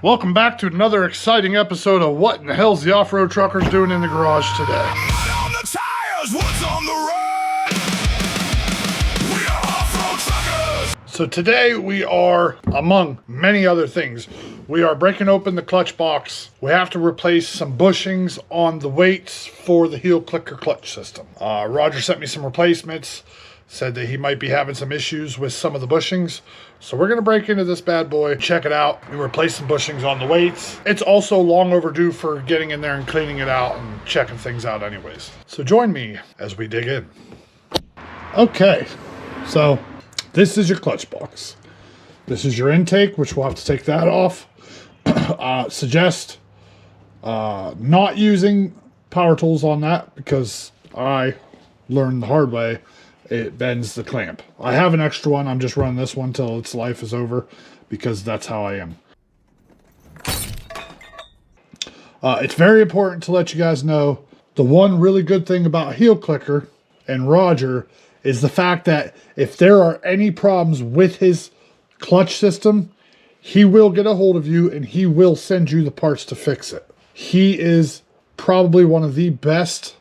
Welcome back to another exciting episode of What in the Hell's the Off-Road Truckers doing in the garage today. On the tires, what's on the road? We are Off-Road Truckers! So today we are, among many other things, we are breaking open the clutch box. We have to replace some bushings on the weights for the heel clicker clutch system. Roger sent me some replacements, said that he might be having some issues with some of the bushings. So we're gonna break into this bad boy, check it out, and replace some bushings on the weights. It's also long overdue for getting in there and cleaning it out and checking things out anyways. So join me as we dig in. Okay, so this is your clutch box. This is your intake, which we'll have to take that off. Suggest not using power tools on that because I learned the hard way. It bends the clamp. I have an extra one. I'm just running this one till its life is over because that's how I am. It's very important to let you guys know the one really good thing about heel clicker and Roger is the fact that if there are any problems with his clutch system, he will get a hold of you and he will send you the parts to fix it. He is probably one of the best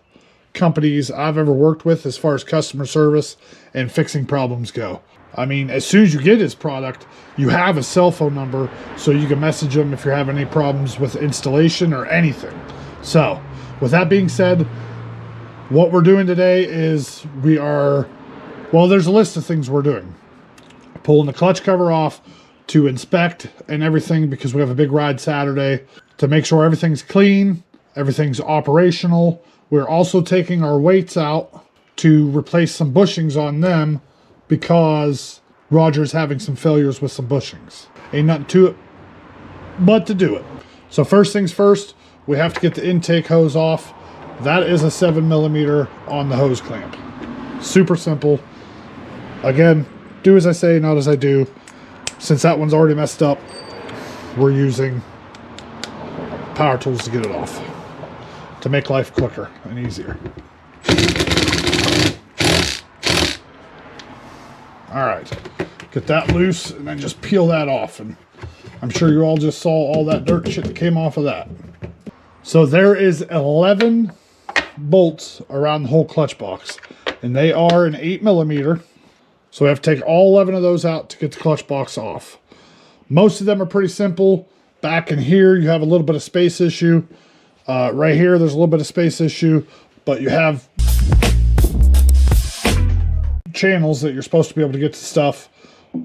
companies I've ever worked with as far as customer service and fixing problems go. I mean, as soon as you get his product, you have a cell phone number so you can message him if you're having any problems with installation or anything. So, with that being said, what we're doing today is there's a list of things we're doing. Pulling the clutch cover off to inspect and everything because we have a big ride Saturday to make sure everything's clean, everything's operational. We're also taking our weights out to replace some bushings on them because Roger's having some failures with some bushings. Ain't nothing to it but to do it. So first things first, we have to get the intake hose off. That is a 7mm on the hose clamp. Super simple. Again, do as I say, not as I do. Since that one's already messed up, we're using power tools to get it off, to make life quicker and easier. All right, get that loose and then just peel that off. And I'm sure you all just saw all that dirt shit that came off of that. So there is 11 bolts around the whole clutch box and they are an 8mm. So we have to take all 11 of those out to get the clutch box off. Most of them are pretty simple. Back in here, you have a little bit of space issue. Right here, there's a little bit of space issue, but you have channels that you're supposed to be able to get to stuff.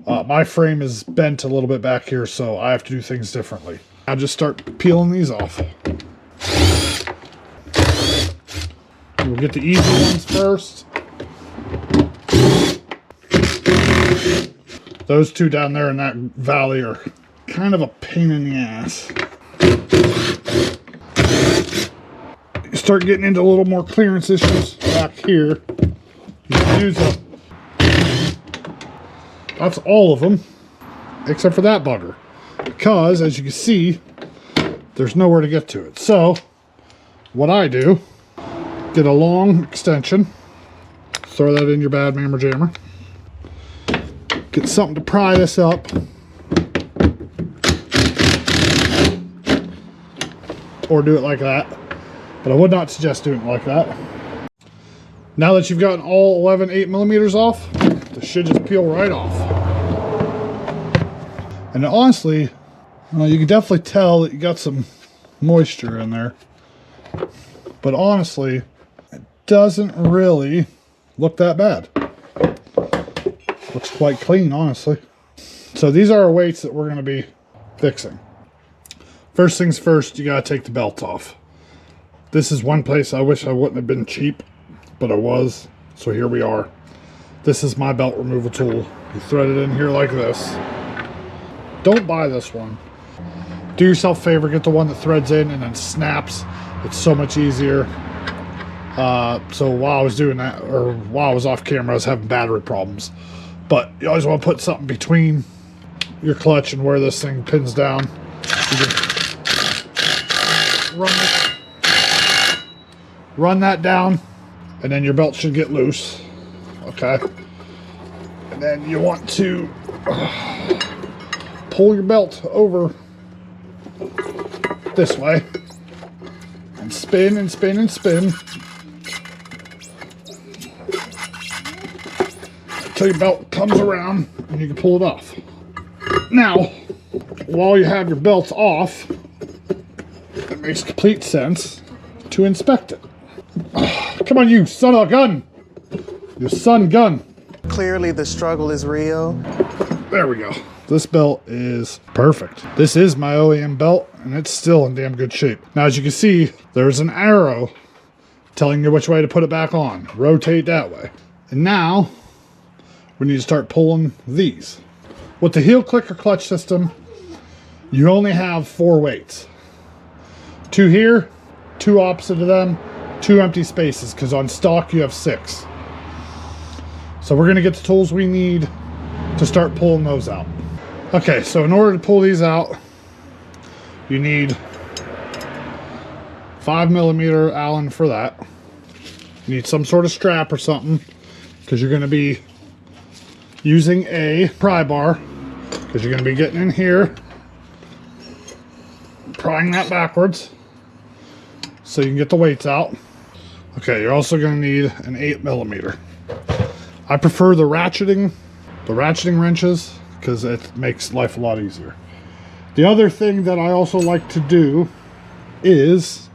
My frame is bent a little bit back here, so I have to do things differently. I'll just start peeling these off. We'll get the easy ones first. Those two down there in that valley are kind of a pain in the ass. You start getting into a little more clearance issues back here. You can use a... That's all of them, except for that bugger. Because, as you can see, there's nowhere to get to it. So, what I do, get a long extension, throw that in your bad mammer jammer, get something to pry this up, or do it like that, but I would not suggest doing it like that. Now that you've gotten all 11 8mm off, this should just peel right off. And honestly, you can definitely tell that you got some moisture in there, but honestly, it doesn't really look that bad. Looks quite clean, honestly. So these are our weights that we're going to be fixing. First things first, you got to take the belt off. This is one place I wish I wouldn't have been cheap, but I was. So here we are. This is my belt removal tool. You thread it in here like this. Don't buy this one. Do yourself a favor, get the one that threads in and then snaps. It's so much easier. So while I was doing that, or while I was off camera, I was having battery problems. But you always want to put something between your clutch and where this thing pins down. You just run that down, and then your belt should get loose. Okay. And then you want to pull your belt over this way and spin and spin and spin until your belt comes around and you can pull it off. Now, while you have your belts off, it makes complete sense to inspect it. Come on, you son of a gun! You son gun! Clearly the struggle is real. There we go. This belt is perfect. This is my OEM belt, and it's still in damn good shape. Now, as you can see, there's an arrow telling you which way to put it back on. Rotate that way. And now, we need to start pulling these. With the heel clicker clutch system, you only have 4 weights. 2 here, 2 opposite of them, 2 empty spaces, because on stock you have 6. So we're going to get the tools we need to start pulling those out. Okay, so in order to pull these out, you need 5mm Allen for that. You need some sort of strap or something, because you're going to be using a pry bar, because you're going to be getting in here, prying that backwards, so you can get the weights out. Okay, you're also going to need an 8mm. I prefer the ratcheting wrenches, because it makes life a lot easier. The other thing that I also like to do is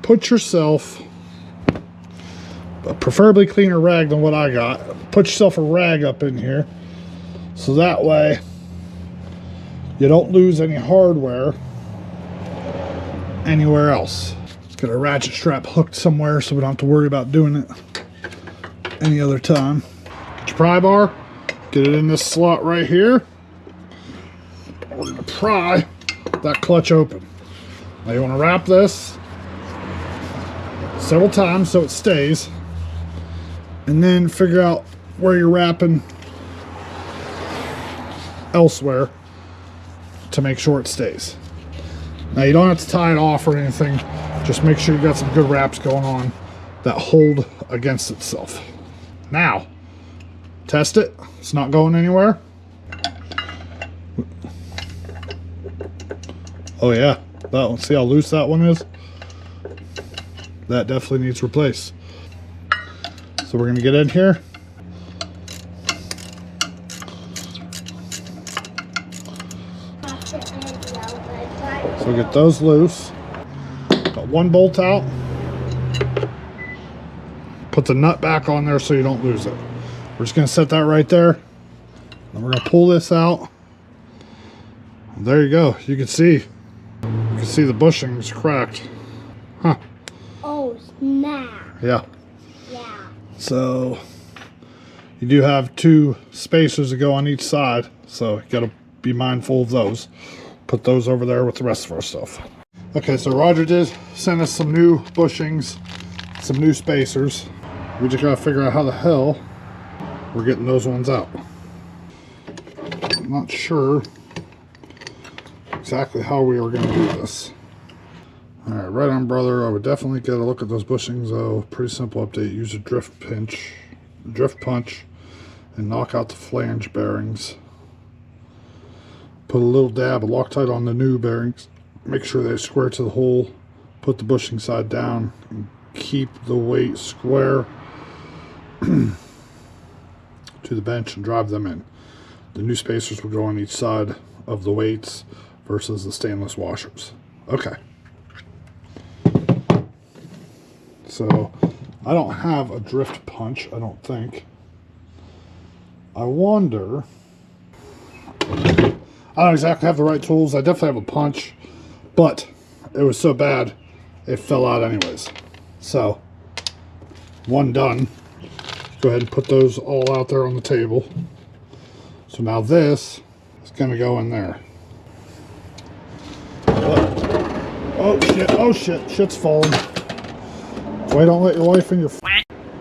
put yourself, preferably cleaner rag than what I got, put yourself a rag up in here, so that way you don't lose any hardware anywhere else. Get a ratchet strap hooked somewhere so we don't have to worry about doing it any other time. Get your pry bar, get it in this slot right here. We're going to pry that clutch open. Now you want to wrap this several times so it stays, and then figure out where you're wrapping elsewhere to make sure it stays. Now you don't have to tie it off or anything, just make sure you got some good wraps going on that hold against itself. Now, test it. It's not going anywhere. Oh yeah, that one. See how loose that one is? That definitely needs replaced. So we're gonna get in here. So get those loose. Got one bolt out. Put the nut back on there so you don't lose it. We're just gonna set that right there. Then we're gonna pull this out. And there you go. You can see the bushings cracked. Huh. Oh snap. Yeah. Yeah. So you do have 2 spacers that go on each side, so you gotta be mindful of those. Put those over there with the rest of our stuff. Okay, so Roger did send us some new bushings, some new spacers. We just gotta figure out how the hell we're getting those ones out. I'm not sure exactly how we are gonna do this. All right, right on, brother. I would definitely get a look at those bushings though. Pretty simple update. Use a drift punch, and knock out the flange bearings. Put a little dab of Loctite on the new bearings. Make sure they square to the hole. Put the bushing side down and keep the weight square to the bench and drive them in. The new spacers will go on each side of the weights versus the stainless washers. Okay. So I don't have a drift punch, I don't think. I wonder, I don't exactly have the right tools. I definitely have a punch, but it was so bad it fell out anyways. So one done. Go ahead and put those all out there on the table. So now this is going to go in there. Oh shit, oh shit, shit's falling. Why don't let your wife in your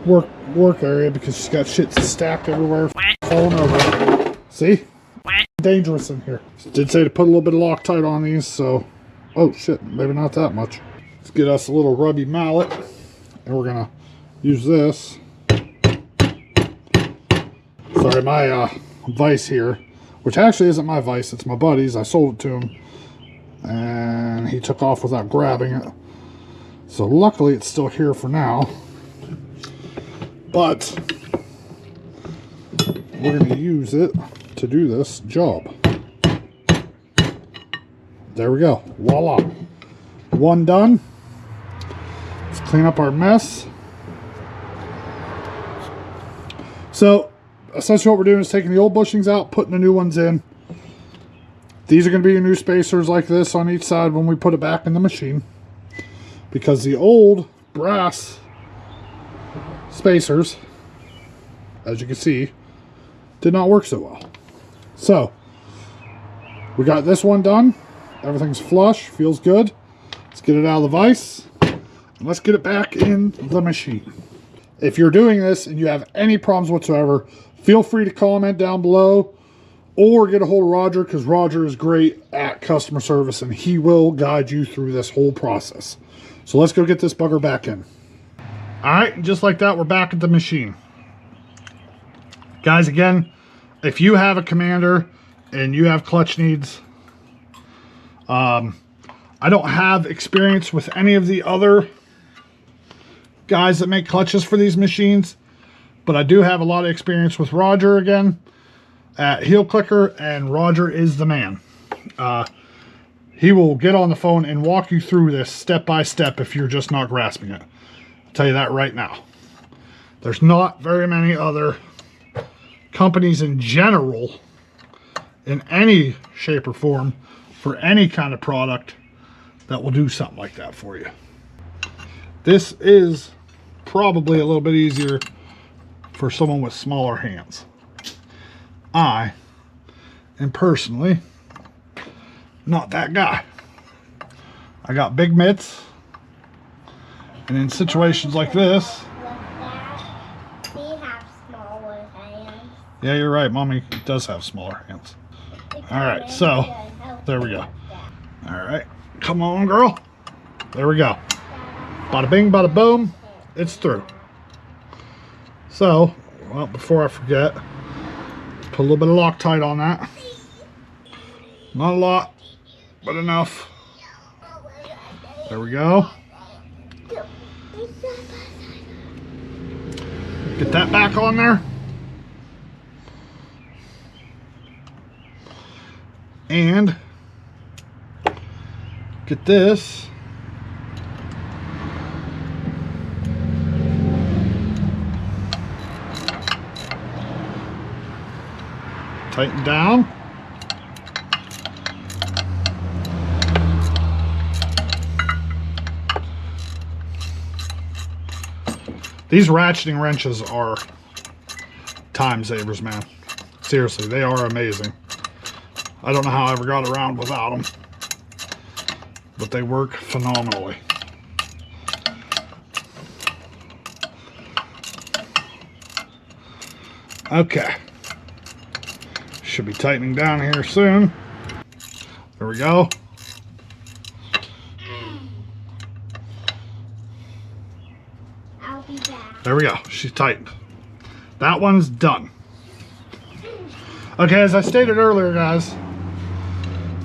work area, because she's got shit stacked everywhere, falling over. See? Dangerous in here. Did say to put a little bit of Loctite on these, so oh shit, maybe not that much. Let's get us a little rubby mallet, and we're gonna use this. Sorry, my vise here, which actually isn't my vise, it's my buddy's. I sold it to him. And he took off without grabbing it. So luckily it's still here for now. But we're going to use it to do this job. There we go. Voila. One done. Let's clean up our mess. So essentially what we're doing is taking the old bushings out, putting the new ones in. These are going to be your new spacers like this on each side when we put it back in the machine. Because the old brass spacers, as you can see, did not work so well. So, we got this one done. Everything's flush, feels good. Let's get it out of the vise. And let's get it back in the machine. If you're doing this and you have any problems whatsoever, feel free to comment down below. Or get a hold of Roger, because Roger is great at customer service and he will guide you through this whole process. So let's go get this bugger back in. Alright, just like that, we're back at the machine. Guys, again, if you have a Commander and you have clutch needs, I don't have experience with any of the other guys that make clutches for these machines, but I do have a lot of experience with Roger again at Heel Clicker, and Roger is the man. He will get on the phone and walk you through this step by step if you're just not grasping it. I'll tell you that right now. There's not very many other companies in general, in any shape or form, for any kind of product that will do something like that for you. This is probably a little bit easier for someone with smaller hands. I am personally not that guy. I got big mitts, and in situations like this, We have smaller hands. yeah, you're right, Mommy does have smaller hands. All right, so there we go. All right, come on, girl. There we go. Bada bing, bada boom, it's through. So, well, before I forget, put a little bit of Loctite on that. Not a lot, but enough. There we go. Get that back on there. And get this tighten down. These ratcheting wrenches are time savers, man. Seriously, they are amazing. I don't know how I ever got around without them, but they work phenomenally. Okay. Should be tightening down here soon. There we go. I'll be back. There we go. She's tightened. That one's done. Okay, as I stated earlier, guys,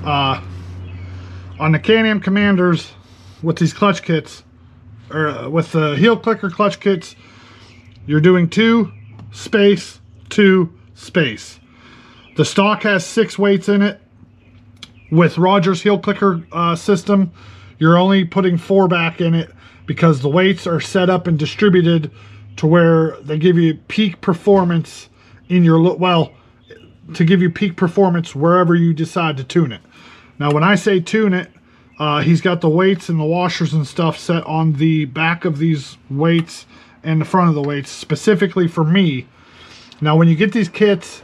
on the Can-Am Commanders with these clutch kits, or with the Heel Clicker clutch kits, you're doing 2 space 2 space. The stock has 6 weights in it. With Roger's Heel Clicker system, you're only putting 4 back in it because the weights are set up and distributed to where they give you peak performance in your, well, to give you peak performance wherever you decide to tune it. Now, when I say tune it, he's got the weights and the washers and stuff set on the back of these weights and the front of the weights specifically for me. Now, when you get these kits,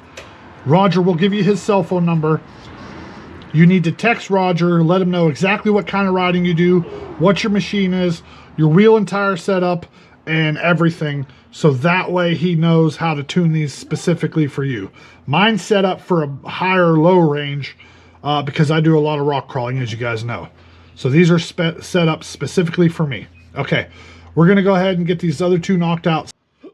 Roger will give you his cell phone number. You need to text Roger, let him know exactly what kind of riding you do, what your machine is, your wheel and tire setup, and everything, so that way he knows how to tune these specifically for you. Mine's set up for a higher low range because I do a lot of rock crawling, as you guys know. So these are set up specifically for me. Okay, we're gonna go ahead and get these other 2 knocked out.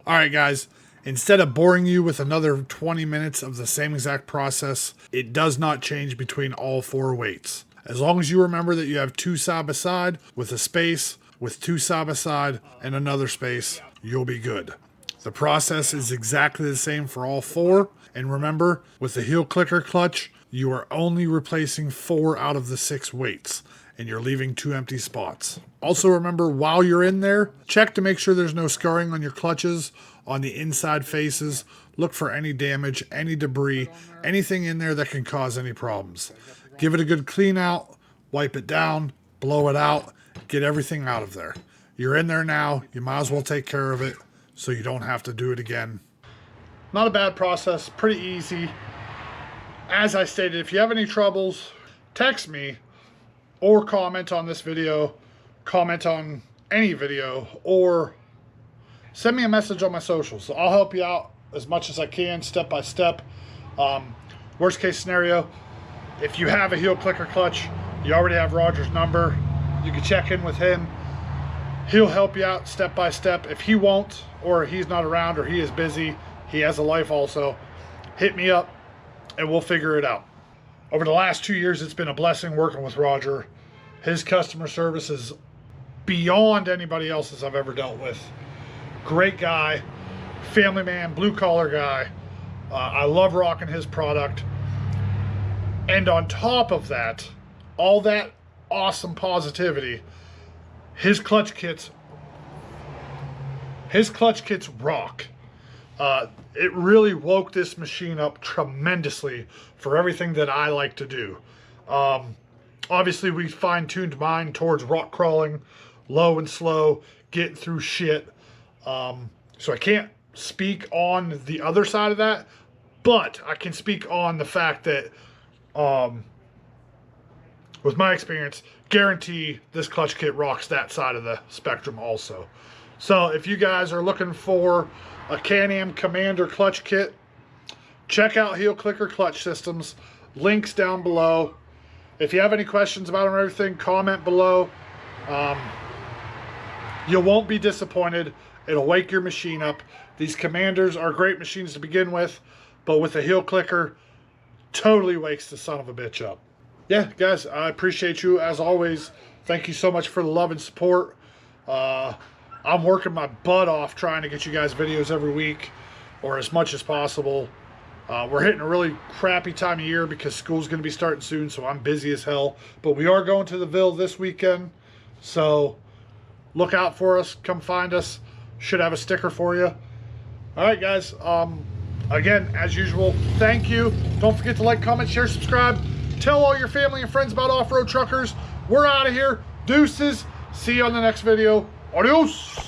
All right, guys. Instead of boring you with another 20 minutes of the same exact process, it does not change between all 4 weights. As long as you remember that you have 2 side by side with a space, with 2 side by side and another space, you'll be good. The process is exactly the same for all 4. And remember, with the heel clicker clutch, you are only replacing 4 out of the 6 weights, and you're leaving 2 empty spots. Also remember, while you're in there, check to make sure there's no scarring on your clutches, on the inside faces. Look for any damage, any debris, anything in there that can cause any problems. Give it a good clean out, wipe it down, blow it out, get everything out of there. You're in there now, you might as well take care of it so you don't have to do it again. Not a bad process, pretty easy. As I stated, if you have any troubles, text me or comment on this video, comment on any video, or send me a message on my socials. I'll help you out as much as I can, step by step. Worst case scenario, if you have a heel clicker clutch, you already have Roger's number. You can check in with him. He'll help you out step by step. If he won't, or he's not around, or he is busy, he has a life also, hit me up and we'll figure it out. Over the last 2 years, it's been a blessing working with Roger. His customer service is beyond anybody else's I've ever dealt with. Great guy, family man, blue collar guy. I love rocking his product. And on top of that, all that awesome positivity, his clutch kits rock. It really woke this machine up tremendously for everything that I like to do. Obviously, we fine-tuned mine towards rock crawling, low and slow, getting through shit. So I can't speak on the other side of that, but I can speak on the fact that, with my experience, guarantee this clutch kit rocks that side of the spectrum also. So if you guys are looking for a Can-Am Commander clutch kit, check out Heel Clicker Clutch Systems. Links down below. If you have any questions about them or everything, comment below. You won't be disappointed. It'll wake your machine up. These Commanders are great machines to begin with, but with the heel clicker, totally wakes the son of a bitch up. Yeah, guys, I appreciate you as always. Thank you so much for the love and support. I'm working my butt off trying to get you guys videos every week, or as much as possible. We're hitting a really crappy time of year because school's going to be starting soon, so I'm busy as hell. But we are going to the Ville this weekend, so look out for us. Come find us. Should have a sticker for you. All right, guys. Again, as usual, thank you. Don't forget to like, comment, share, subscribe. Tell all your family and friends about Off-Road Truckers. We're out of here. Deuces. See you on the next video. Adios.